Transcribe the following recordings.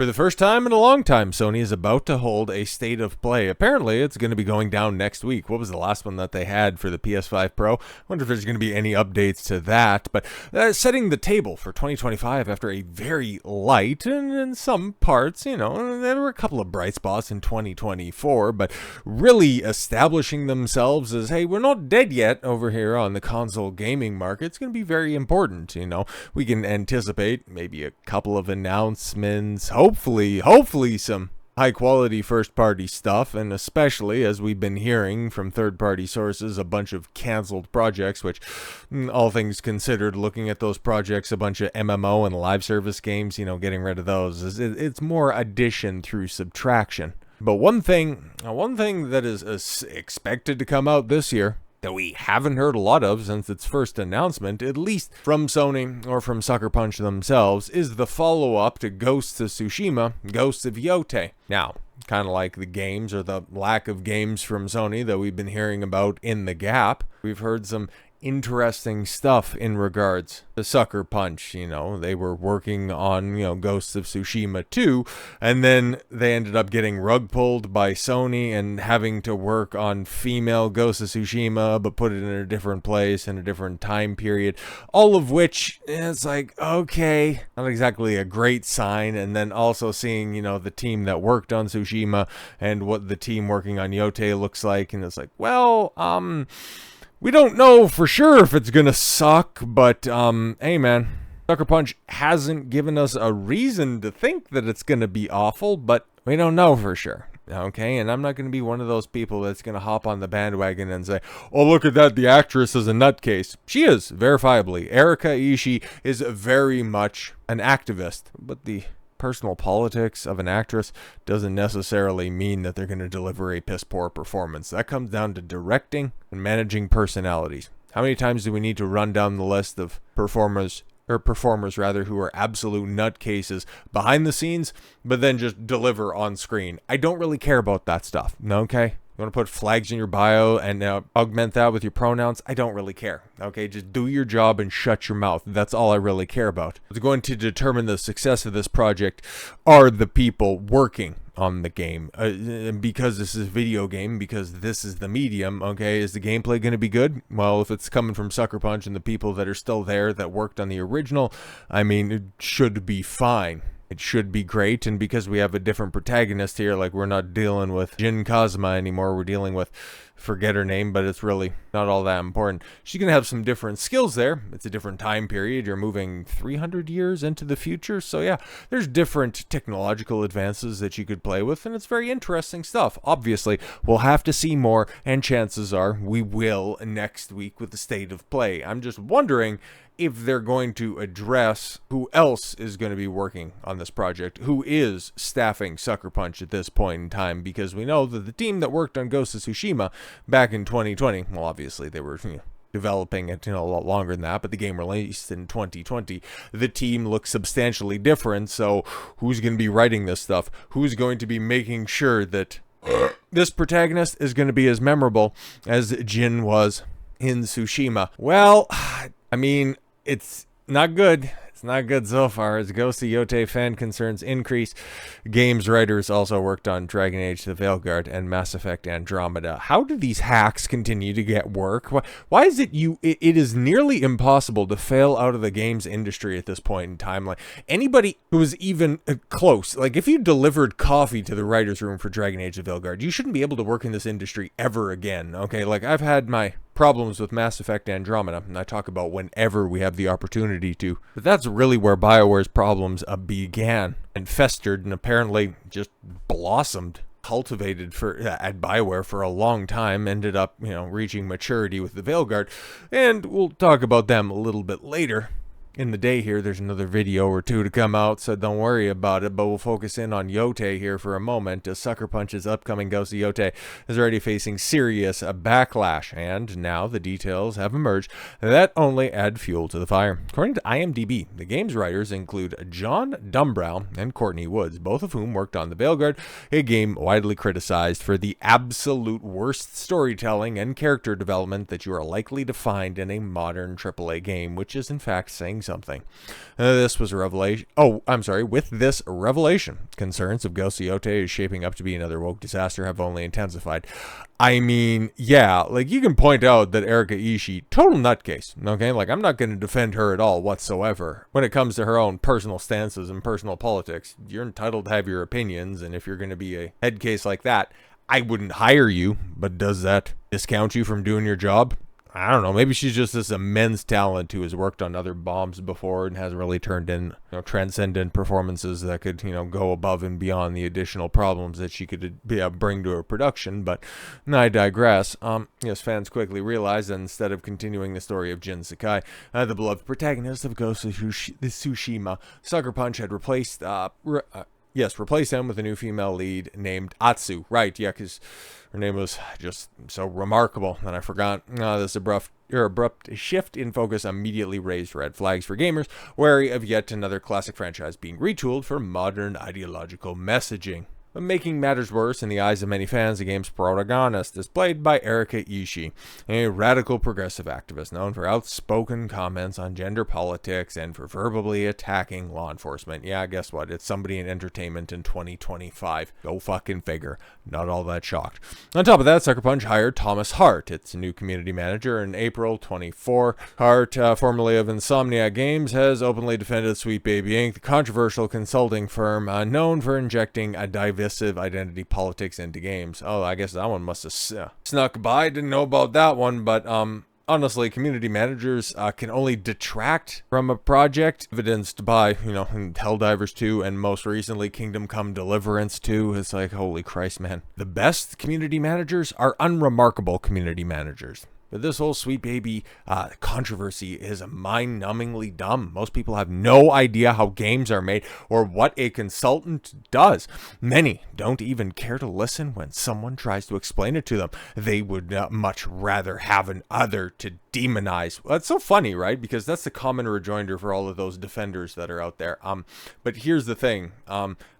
For the first time in a long time, Sony is about to hold a State of Play. Apparently, it's going to be going down next week. What was the last one that they had for the PS5 Pro? I wonder if there's going to be any updates to that. But setting the table for 2025 after a very light, and in some parts, there were a couple of bright spots in 2024, but really establishing themselves as, hey, we're not dead yet over here on the console gaming market. It's going to be very important. We can anticipate maybe a couple of announcements, hopefully some high-quality first-party stuff, and especially, as we've been hearing from third-party sources, a bunch of canceled projects, which, all things considered, looking at those projects, a bunch of MMO and live service games, getting rid of those, it's more addition through subtraction. But one thing that is expected to come out this year, that we haven't heard a lot of since its first announcement, at least from Sony or from Sucker Punch themselves, is the follow-up to Ghost of Tsushima, Ghost of Yotei. Now, kind of like the games or the lack of games from Sony that we've been hearing about in the gap, we've heard some interesting stuff in regards to Sucker Punch. They were working on, Ghost of Tsushima 2, and then they ended up getting rug pulled by Sony and having to work on female Ghost of Tsushima, but put it in a different place in a different time period. All of which, it's like, okay, not exactly a great sign. And then also seeing, the team that worked on Tsushima and what the team working on Yotei looks like, and it's like, well, we don't know for sure if it's gonna suck, but, hey man, Sucker Punch hasn't given us a reason to think that it's gonna be awful, but we don't know for sure, okay? And I'm not gonna be one of those people that's gonna hop on the bandwagon and say, oh, look at that, the actress is a nutcase. She is, verifiably. Erika Ishii is very much an activist, but the personal politics of an actress doesn't necessarily mean that they're going to deliver a piss poor performance. That comes down to directing and managing personalities. How many times do we need to run down the list of performers who are absolute nutcases behind the scenes, but then just deliver on screen? I don't really care about that stuff, okay? You want to put flags in your bio and augment that with your pronouns? I don't really care. Okay, just do your job and shut your mouth. That's all I really care about. What's going to determine the success of this project are the people working on the game. Because this is a video game, because this is the medium, okay, is the gameplay going to be good? Well, if it's coming from Sucker Punch and the people that are still there that worked on the original, it should be fine. It should be great, and because we have a different protagonist here, like we're not dealing with Jin Kazuma anymore, we're dealing with, forget her name, but it's really not all that important. She's going to have some different skills there. It's a different time period. You're moving 300 years into the future, so yeah, there's different technological advances that you could play with, and it's very interesting stuff. Obviously, we'll have to see more, and chances are we will next week with the State of Play. I'm just wondering if they're going to address who else is going to be working on this project, who is staffing Sucker Punch at this point in time, because we know that the team that worked on Ghost of Tsushima back in 2020, well, obviously they were developing it a lot longer than that, but the game released in 2020. The team looks substantially different, so who's going to be writing this stuff? Who's going to be making sure that this protagonist is going to be as memorable as Jin was in Tsushima? Well, it's not good. It's not good so far. As Ghost of Yotei fan concerns increase, games writers also worked on Dragon Age the Veilguard and Mass Effect Andromeda. How do these hacks continue to get work? Why is it is nearly impossible to fail out of the games industry at this point in time? Like, anybody who is even close, like if you delivered coffee to the writer's room for Dragon Age the Veilguard, you shouldn't be able to work in this industry ever again, okay? Like, I've had my problems with Mass Effect Andromeda, and I talk about whenever we have the opportunity to. But that's really where BioWare's problems began and festered and apparently just blossomed, cultivated at BioWare for a long time, ended up, reaching maturity with the Veilguard, and we'll talk about them a little bit later in the day here. There's another video or two to come out, so don't worry about it, but we'll focus in on Yotei here for a moment, as Sucker Punch's upcoming Ghost of Yotei is already facing serious backlash, and now the details have emerged that only add fuel to the fire. According to IMDb, the game's writers include John Dombrow and Courtney Woods, both of whom worked on the Veilguard, a game widely criticized for the absolute worst storytelling and character development that you are likely to find in a modern AAA game, which is in fact saying doing something. This was a revelation. Oh, I'm sorry. With this revelation, concerns of Ghost of Yotei is shaping up to be another woke disaster have only intensified. I mean, yeah, like you can point out that Erika Ishii, total nutcase, okay? Like I'm not going to defend her at all whatsoever. When it comes to her own personal stances and personal politics, you're entitled to have your opinions, and if you're going to be a head case like that, I wouldn't hire you, but does that discount you from doing your job? I don't know. Maybe she's just this immense talent who has worked on other bombs before and has really turned in, transcendent performances that could, go above and beyond the additional problems that she could bring to her production. But I digress. Yes, fans quickly realized that instead of continuing the story of Jin Sakai, the beloved protagonist of Ghost of Tsushima, Sucker Punch had replaced him with a new female lead named Atsu. Right, yeah, because her name was just so remarkable that I forgot. This abrupt shift in focus immediately raised red flags for gamers, wary of yet another classic franchise being retooled for modern ideological messaging. But making matters worse in the eyes of many fans, the game's protagonist is played by Erika Ishii, a radical progressive activist known for outspoken comments on gender politics and for verbally attacking law enforcement. Yeah, guess what? It's somebody in entertainment in 2025. Go fucking figure. Not all that shocked. On top of that, Sucker Punch hired Thomas Hart, its new community manager, in April 24. Hart, formerly of Insomniac Games, has openly defended Sweet Baby Inc., the controversial consulting firm known for injecting a divisive identity politics into games. Oh, I guess that one must have snuck by. Didn't know about that one, but honestly, community managers can only detract from a project, evidenced by, Helldivers 2 and most recently Kingdom Come Deliverance 2. It's like, holy Christ, man. The best community managers are unremarkable community managers. But this whole Sweet Baby controversy is mind-numbingly dumb. Most people have no idea how games are made or what a consultant does. Many don't even care to listen when someone tries to explain it to them. They would much rather have an other to demonize. Well, it's so funny, right? Because that's the common rejoinder for all of those defenders that are out there. But here's the thing.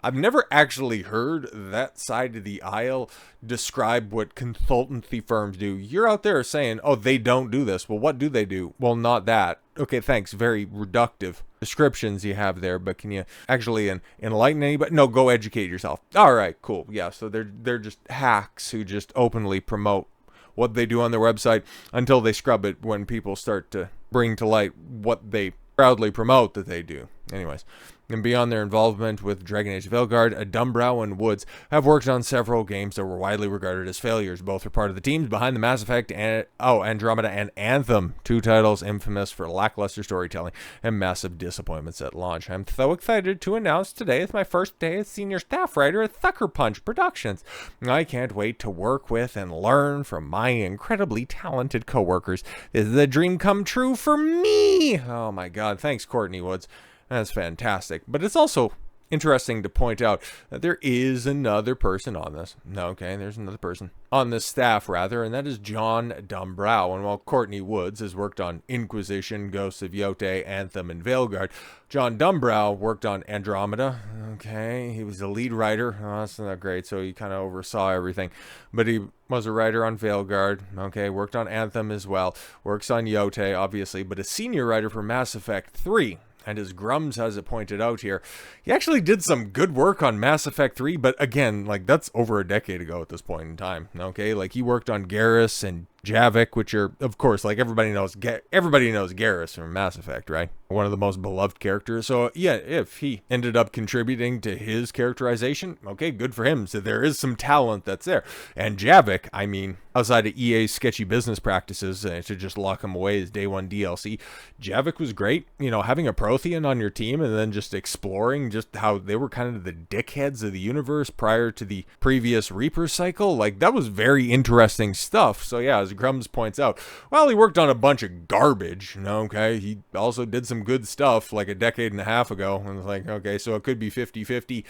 I've never actually heard that side of the aisle describe what consultancy firms do. You're out there saying, oh, they don't do this. Well, what do they do? Well, not that. Okay, thanks. Very reductive descriptions you have there, but can you actually enlighten anybody? No, go educate yourself. All right, cool. Yeah, so they're just hacks who just openly promote what they do on their website until they scrub it when people start to bring to light what they proudly promote that they do. Anyways, and beyond their involvement with Dragon Age Veilguard, Dombrow and Woods have worked on several games that were widely regarded as failures. Both are part of the teams behind the Mass Effect and Andromeda and Anthem, two titles infamous for lackluster storytelling and massive disappointments at launch. I'm so excited to announce today is my first day as senior staff writer at Sucker Punch Productions. I can't wait to work with and learn from my incredibly talented coworkers. This is a dream come true for me. Oh my God, thanks Courtney Woods. That's fantastic. But it's also interesting to point out that there is another person on this. Okay, there's another person on this staff, rather, and that is John Dombrow. And while Courtney Woods has worked on Inquisition, Ghost of Yotei, Anthem, and Veilguard, John Dombrow worked on Andromeda. Okay, he was the lead writer. Oh, that's not great, so he kind of oversaw everything. But he was a writer on Veilguard. Okay, worked on Anthem as well. Works on Yotei, obviously, but a senior writer for Mass Effect 3. And as Grums has it pointed out here, he actually did some good work on Mass Effect 3, but again, like that's over a decade ago at this point in time, okay? Like he worked on Garrus and Javik, which are, of course, like everybody knows Garrus from Mass Effect, right? One of the most beloved characters. So yeah, if he ended up contributing to his characterization, okay, good for him. So there is some talent that's there. And Javik, I mean, outside of EA's sketchy business practices to just lock him away as day one DLC, Javik was great. Having a Prothean on your team and then just exploring just how they were kind of the dickheads of the universe prior to the previous Reaper cycle, like that was very interesting stuff. So yeah, as Grums points out, well, he worked on a bunch of garbage, okay? He also did some good stuff like a decade and a half ago. And it's like, okay, so it could be 50-50.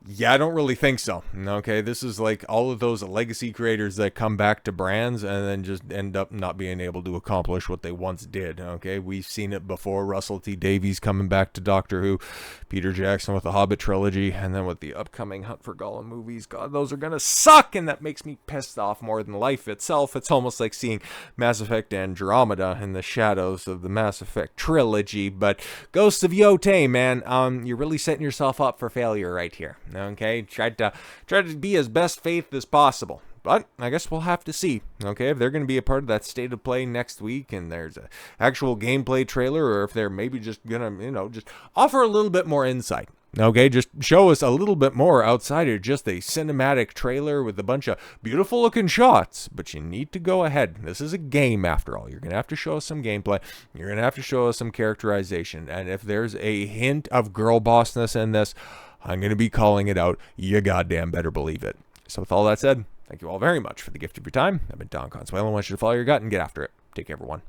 Yeah, I don't really think so. Okay, this is like all of those legacy creators that come back to brands and then just end up not being able to accomplish what they once did. Okay, we've seen it before. Russell T Davies coming back to Doctor Who, Peter Jackson with the Hobbit trilogy, and then with the upcoming Hunt for Gollum movies. God, those are gonna suck, and that makes me pissed off more than life itself. It's almost like like seeing Mass Effect Andromeda in the shadows of the Mass Effect trilogy. But Ghost of Yotei, man, you're really setting yourself up for failure right here. Okay, try to be as best faith as possible. But I guess we'll have to see, okay, if they're going to be a part of that state of play next week and there's an actual gameplay trailer, or if they're maybe just going to, just offer a little bit more insight. Okay, just show us a little bit more outside of just a cinematic trailer with a bunch of beautiful looking shots. But you need to go ahead. This is a game after all. You're going to have to show us some gameplay. You're going to have to show us some characterization. And if there's a hint of girl bossness in this, I'm going to be calling it out. You goddamn better believe it. So with all that said, thank you all very much for the gift of your time. I've been Don Consuelo. I want you to follow your gut and get after it. Take care, everyone.